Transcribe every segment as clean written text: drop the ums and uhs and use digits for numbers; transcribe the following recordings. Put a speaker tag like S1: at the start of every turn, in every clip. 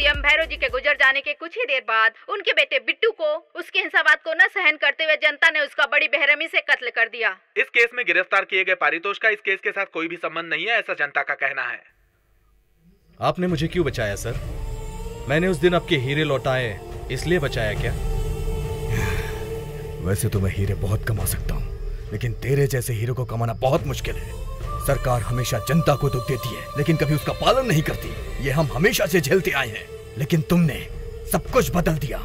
S1: CM Bhairav ji के गुजर जाने के कुछ ही देर बाद उनके बेटे बिट्टू को उसके हिंसावाद को न सहन करते हुए जनता ने उसका बड़ी बेरहमी से कत्ल कर दिया।
S2: इस केस में गिरफ्तार किए गए पारितोष का इस केस के साथ कोई भी संबंध नहीं है, ऐसा जनता का कहना है।
S3: आपने मुझे क्यों बचाया सर? मैंने उस दिन आपके हीरे लौटाए इसलिए बचाया क्या?
S4: वैसे तो मैं हीरे बहुत कमा सकता हूँ, लेकिन तेरे जैसे हीरे को कमाना बहुत मुश्किल है। सरकार हमेशा जनता को दुख देती है लेकिन कभी उसका पालन नहीं करती। ये हम हमेशा से झेलते आए हैं, लेकिन तुमने सब कुछ बदल दिया।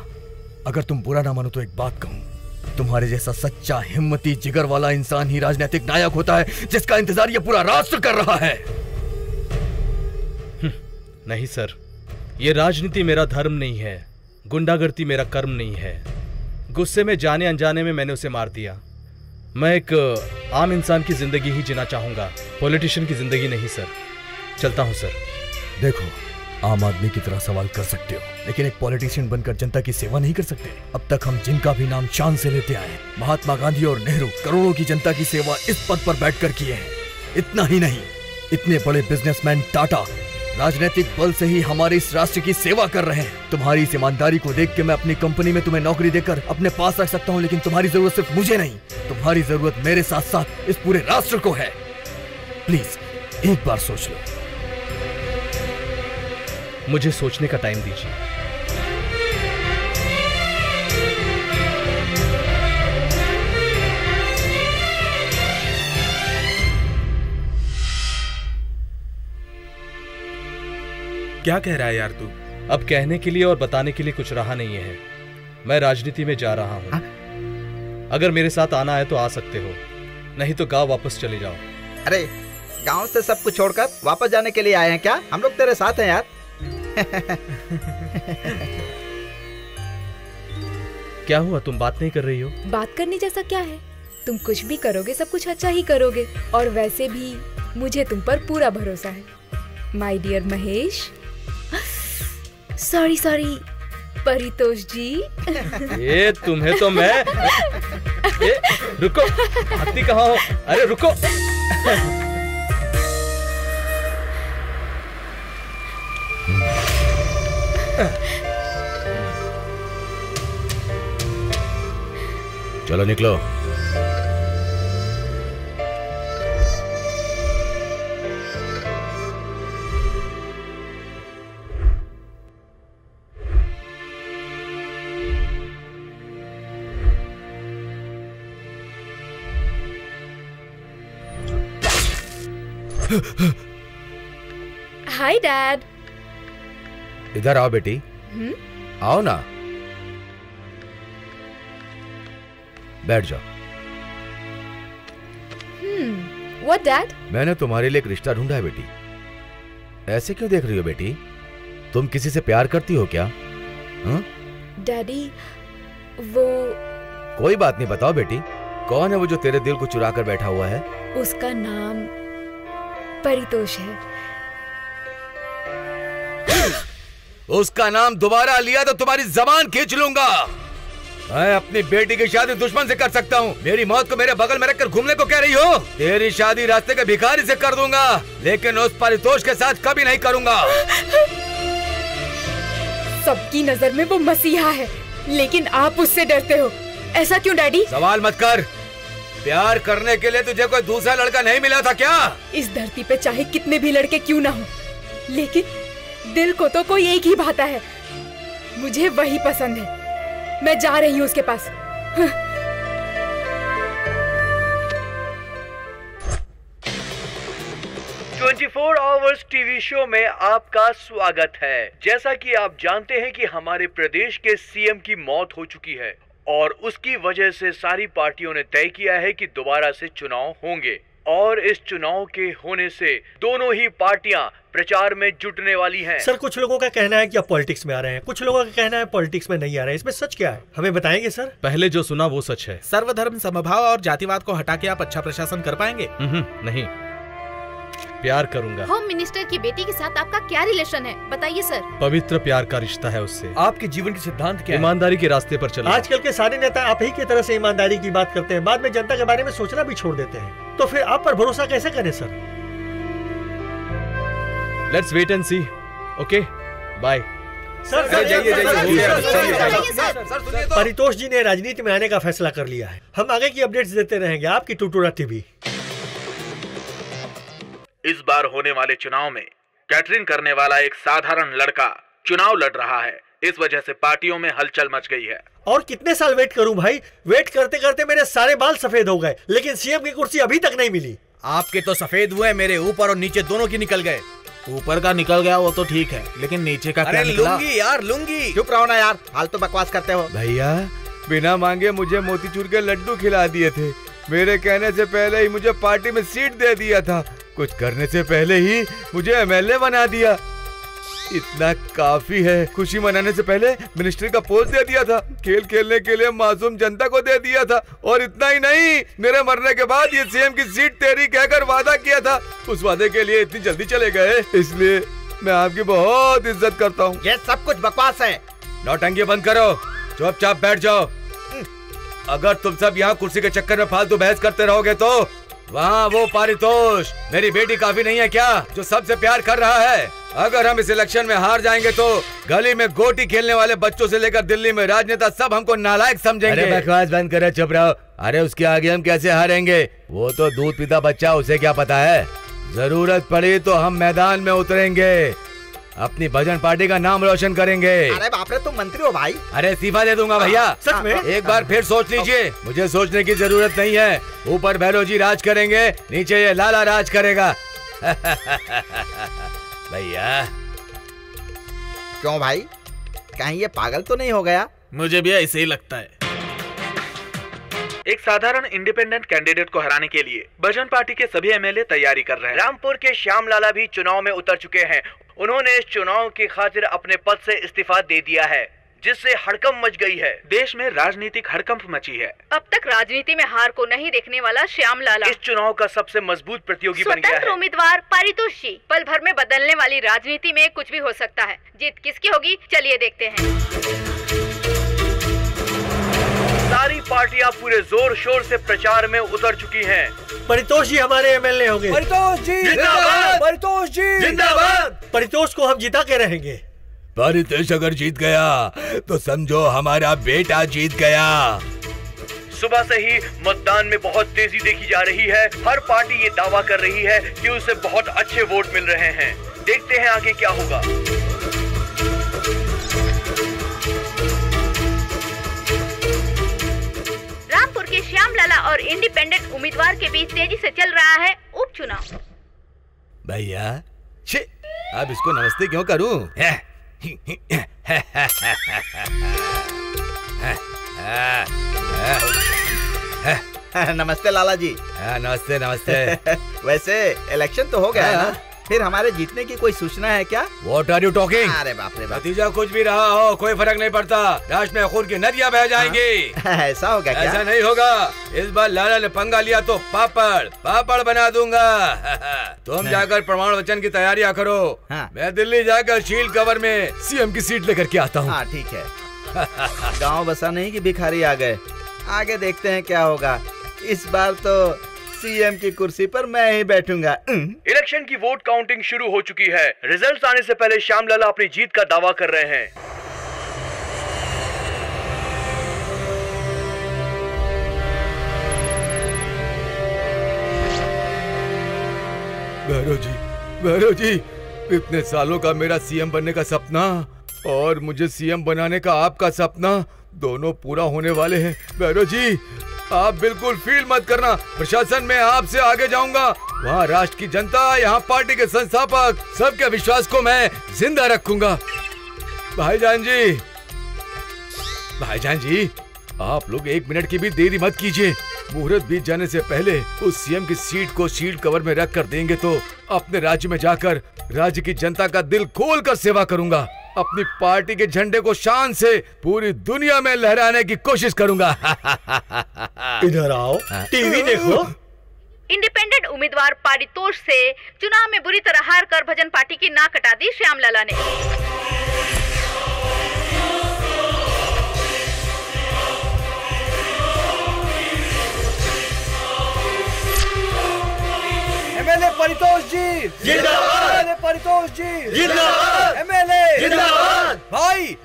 S4: अगर तुम बुरा ना मानो तो एक बात कहूं, तुम्हारे जैसा सच्चा हिम्मती जिगर वाला इंसान ही राजनीतिक नायक होता है जिसका इंतजार ये पूरा राष्ट्र कर रहा है।
S3: नहीं सर, ये राजनीति मेरा धर्म नहीं है, गुंडागर्दी मेरा कर्म नहीं है। गुस्से में जाने अनजाने में मैंने उसे मार दिया। मैं एक आम इंसान की जिंदगी ही जीना चाहूंगा, पॉलिटिशियन की जिंदगी नहीं सर। चलता हूं सर।
S4: देखो, आम आदमी की तरह सवाल कर सकते हो, लेकिन एक पॉलिटिशियन बनकर जनता की सेवा नहीं कर सकते। अब तक हम जिनका भी नाम शान से लेते आए, महात्मा गांधी और नेहरू करोड़ों की जनता की सेवा इस पद पर बैठकर किए हैं। इतना ही नहीं, इतने बड़े बिजनेसमैन टाटा राजनीतिक बल से ही हमारे इस राष्ट्र की सेवा कर रहे हैं। तुम्हारी इस ईमानदारी को देख के मैं अपनी कंपनी में तुम्हें नौकरी देकर अपने पास रख सकता हूं, लेकिन तुम्हारी जरूरत सिर्फ मुझे नहीं, तुम्हारी जरूरत मेरे साथ साथ इस पूरे राष्ट्र को है। प्लीज एक बार सोच लो।
S3: मुझे सोचने का टाइम दीजिए।
S2: क्या कह रहा है यार तू?
S3: अब कहने के लिए और बताने के लिए कुछ रहा नहीं है। मैं राजनीति में जा रहा हूं। अगर मेरे साथ आना है तो आ सकते हो, नहीं तो गांव वापस चले जाओ।
S5: अरे गांव से सब कुछ छोड़कर वापस जाने के लिए आए हैं क्या? हम लोग तेरे साथ हैं यार।
S3: क्या हुआ, तुम बात नहीं कर रही हो?
S6: बात करने जैसा क्या है? तुम कुछ भी करोगे सब कुछ अच्छा ही करोगे, और वैसे भी मुझे तुम पर पूरा भरोसा है my dear Mahesh. Sorry Paritosh ji.
S3: ये तुम्हें तो मैं रुको, हत्ती कहाँ हो? अरे रुको।
S4: चलो निकलो।
S6: Hi dad.
S4: इधर आओ बेटी। आओ ना, बैठ जाओ।
S6: What dad?
S4: मैंने तुम्हारे लिए एक रिश्ता ढूंढा है बेटी। ऐसे क्यों देख रही हो बेटी? तुम किसी से प्यार करती हो क्या?
S6: डैडी वो।
S4: कोई बात नहीं, बताओ बेटी, कौन है वो जो तेरे दिल को चुरा कर बैठा हुआ है?
S6: उसका नाम परितोष है।
S4: उसका नाम दोबारा लिया तो तुम्हारी जबान खींच लूंगा। मैं अपनी बेटी की शादी दुश्मन से कर सकता हूँ। मेरी मौत को मेरे बगल में रखकर घूमने को कह रही हो? तेरी शादी रास्ते के भिखारी से कर दूंगा, लेकिन उस परितोष के साथ कभी नहीं करूंगा।
S6: सबकी नजर में वो मसीहा है, लेकिन आप उससे डरते हो, ऐसा क्यों डैडी?
S4: सवाल मत कर। प्यार करने के लिए तुझे कोई दूसरा लड़का नहीं मिला था क्या?
S6: इस धरती पे चाहे कितने भी लड़के क्यों ना हो, लेकिन दिल को तो कोई एक ही भाता है। मुझे वही पसंद है। मैं जा रही हूँ उसके पास।
S7: 24 आवर्स टीवी शो में आपका स्वागत है। जैसा कि आप जानते हैं कि हमारे प्रदेश के सीएम की मौत हो चुकी है और उसकी वजह से सारी पार्टियों ने तय किया है कि दोबारा से चुनाव होंगे, और इस चुनाव के होने से दोनों ही पार्टियां प्रचार में जुटने वाली हैं।
S8: सर, कुछ लोगों का कहना है कि आप पॉलिटिक्स में आ रहे हैं, कुछ लोगों का कहना है पॉलिटिक्स में नहीं आ रहे हैं। इसमें सच क्या है, हमें बताएंगे सर?
S3: पहले जो सुना वो सच है।
S2: सर्वधर्म समभाव और जातिवाद को हटा के आप अच्छा प्रशासन कर पाएंगे?
S3: नहीं, प्यार करूंगा।
S1: होम मिनिस्टर की बेटी के साथ आपका क्या रिलेशन है, बताइए सर।
S3: पवित्र प्यार का रिश्ता है उससे।
S8: आपके जीवन के सिद्धांत क्या है?
S3: ईमानदारी के रास्ते पर चलो।
S8: आजकल के सारे नेता आप ही की तरह से ईमानदारी की बात करते हैं, बाद में जनता के बारे में सोचना भी छोड़ देते हैं, तो फिर आप पर भरोसा कैसे करें sir?
S3: Let's wait and see. Okay, bye.
S8: Paritosh ji ने राजनीति में आने का फैसला कर लिया है। हम आगे की अपडेट्स देते रहेंगे आपकी टुटुरा टीवी।
S2: इस बार होने वाले चुनाव में कैटरिंग करने वाला एक साधारण लड़का चुनाव लड़ रहा है। इस वजह से पार्टियों में हलचल मच गई है।
S8: और कितने साल वेट करूं भाई? वेट करते करते मेरे सारे बाल सफेद हो गए, लेकिन सीएम की कुर्सी अभी तक नहीं मिली।
S9: आपके तो सफेद हुए, मेरे ऊपर और नीचे दोनों की निकल गए।
S10: ऊपर का निकल गया वो तो ठीक है, लेकिन नीचे का क्या निकला?
S9: लुंगी यार, लुंगी।
S5: चुप रहो ना यार, फालतू बकवास करते हो।
S11: भैया बिना मांगे मुझे मोतीचूर के लड्डू खिला दिए थे। मेरे कहने से पहले ही मुझे पार्टी में सीट दे दिया था। कुछ करने से पहले ही मुझे एमएलए बना दिया। इतना काफी है। खुशी मनाने से पहले मिनिस्ट्री का पोस्ट दे दिया था। खेल खेलने के लिए मासूम जनता को दे दिया था। और इतना ही नहीं, मेरे मरने के बाद ये सीएम की सीट तेरी कहकर वादा किया था। उस वादे के लिए इतनी जल्दी चले गए, इसलिए मैं आपकी बहुत इज्जत करता हूँ।
S5: ये सब कुछ बकवास है।
S11: नौटंकी बंद करो, चुपचाप बैठ जाओ। अगर तुम सब यहाँ कुर्सी के चक्कर में फालतू बहस करते रहोगे तो वहाँ वो पारितोष मेरी बेटी काफी नहीं है क्या, जो सबसे प्यार कर रहा है? अगर हम इस इलेक्शन में हार जाएंगे तो गली में गोटी खेलने वाले बच्चों से लेकर दिल्ली में राजनेता सब हमको नालायक समझेंगे।
S3: अरे बकवास बंद करो, चुप रहो।
S11: अरे उसके आगे हम कैसे हारेंगे? वो तो दूध पीता बच्चा, उसे क्या पता है। जरूरत पड़ी तो हम मैदान में उतरेंगे, अपनी भजन पार्टी का नाम रोशन करेंगे।
S5: अरे बाप रे, तुम मंत्री हो भाई।
S11: अरे इस्तीफा दे दूंगा भैया।
S8: सच में?
S11: एक बार फिर सोच लीजिए, मुझे सोचने की जरूरत नहीं है। ऊपर भैरव जी राज करेंगे, नीचे ये लाला राज करेगा। भैया।
S5: क्यों भाई, कहीं ये पागल तो नहीं हो गया?
S10: मुझे भी ऐसे ही लगता है।
S2: एक साधारण इंडिपेंडेंट कैंडिडेट को हराने के लिए भजन पार्टी के सभी एमएलए तैयारी कर रहे हैं।
S7: रामपुर के श्याम लाला भी चुनाव में उतर चुके हैं। उन्होंने इस चुनाव की खातिर अपने पद से इस्तीफा दे दिया है, जिससे हड़कंप मच गई है।
S2: देश में राजनीतिक हड़कंप मची है।
S1: अब तक राजनीति में हार को नहीं देखने वाला श्याम लाला
S7: इस चुनाव का सबसे मजबूत प्रतियोगी बन गया है।
S1: स्वतंत्र उम्मीदवार पारितोष जी। पल भर में बदलने वाली राजनीति में कुछ भी हो सकता है। जीत किसकी होगी, चलिए देखते हैं।
S7: सारी पार्टियां पूरे जोर शोर से प्रचार में उतर चुकी हैं।
S8: परितोष जी हमारे एमएलए होंगे।
S9: परितोष जी
S8: जिंदाबाद!
S9: परितोष जी
S8: जिंदाबाद! परितोष को हम जिता के रहेंगे।
S11: परितोष अगर जीत गया तो समझो हमारा बेटा जीत गया।
S7: सुबह से ही मतदान में बहुत तेजी देखी जा रही है। हर पार्टी ये दावा कर रही है कि उसे बहुत अच्छे वोट मिल रहे हैं। देखते हैं आगे क्या होगा।
S1: रामपुर के श्याम लाला और इंडिपेंडेंट उम्मीदवार के बीच तेजी से चल रहा है उपचुनाव।
S11: भैया अब इसको नमस्ते क्यों करूं?
S5: नमस्ते लाला जी।
S11: नमस्ते नमस्ते।
S5: वैसे इलेक्शन तो हो गया है ना, फिर हमारे जीतने की कोई सूचना है क्या?
S11: What are you talking?
S5: अरे बाप रे बाप।
S11: नतीजा कुछ भी रहा हो कोई फर्क नहीं पड़ता। राष्ट्र में खून की नदियां बह जाएंगी।
S5: ऐसा होगा क्या?
S11: ऐसा नहीं होगा। इस बार लाला ने पंगा लिया तो पापड़ बना दूंगा। तुम जाकर प्रमाण वचन की तैयारियां करो। मैं दिल्ली जाकर शील्ड कवर में सीएम की सीट लेकर के आता हूँ।
S5: हाँ ठीक है। गाँव बसा नहीं कि भिखारी आ गए। आगे देखते हैं क्या होगा। इस बार तो सीएम की कुर्सी पर मैं ही बैठूंगा।
S7: इलेक्शन की वोट काउंटिंग शुरू हो चुकी है। रिजल्ट्स आने से पहले श्याम लाला अपनी जीत का दावा कर रहे हैं।
S11: भैरव जी, इतने सालों का मेरा सीएम बनने का सपना और मुझे सीएम बनाने का आपका सपना दोनों पूरा होने वाले हैं। भैरव जी, आप बिल्कुल फील मत करना। प्रशासन में आपसे आगे जाऊंगा। वहाँ राष्ट्र की जनता, यहाँ पार्टी के संस्थापक, सबके विश्वास को मैं जिंदा रखूंगा। भाईजान जी, आप लोग 1 मिनट की भी देरी मत कीजिए। मुहूर्त बीत जाने से पहले उस सीएम की सीट को शील्ड कवर में रख कर देंगे तो अपने राज्य में जाकर राज्य की जनता का दिल खोल कर सेवा करूंगा। अपनी पार्टी के झंडे को शान से पूरी दुनिया में लहराने की कोशिश करूंगा।
S8: इधर आओ, टीवी देखो।
S1: इंडिपेंडेंट उम्मीदवार पारितोष से चुनाव में बुरी तरह हार कर भजन पार्टी की नाक कटा दी श्याम लाला ने।
S9: एमएलए परितोष जी
S8: जिंदाबाद!
S12: एमएलए परितोष जी
S8: जिंदाबाद।
S12: एमएलए
S8: जिंदाबाद।
S12: भाई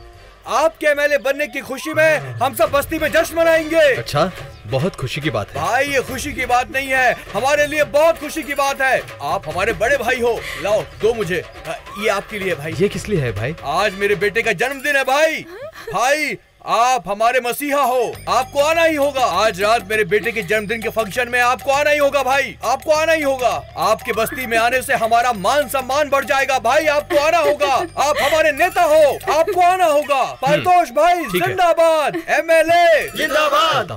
S12: आपके एमएलए बनने की खुशी में हम सब बस्ती में जश्न मनाएंगे।
S3: अच्छा, बहुत खुशी की बात है।
S12: भाई ये खुशी की बात नहीं है, हमारे लिए बहुत खुशी की बात है। आप हमारे बड़े भाई हो। लाओ दो मुझे। ये आपके लिए भाई।
S3: ये किस लिए है भाई?
S12: आज मेरे बेटे का जन्मदिन है भाई। भाई आप हमारे मसीहा हो, आपको आना ही होगा। आज रात मेरे बेटे के जन्मदिन के फंक्शन में आपको आना ही होगा भाई, आपको आना ही होगा। आपके बस्ती में आने से हमारा मान सम्मान बढ़ जाएगा भाई, आपको आना होगा। आप हमारे नेता हो, आपको आना होगा। परितोष भाई जिंदाबाद, एमएलए
S8: जिंदाबाद।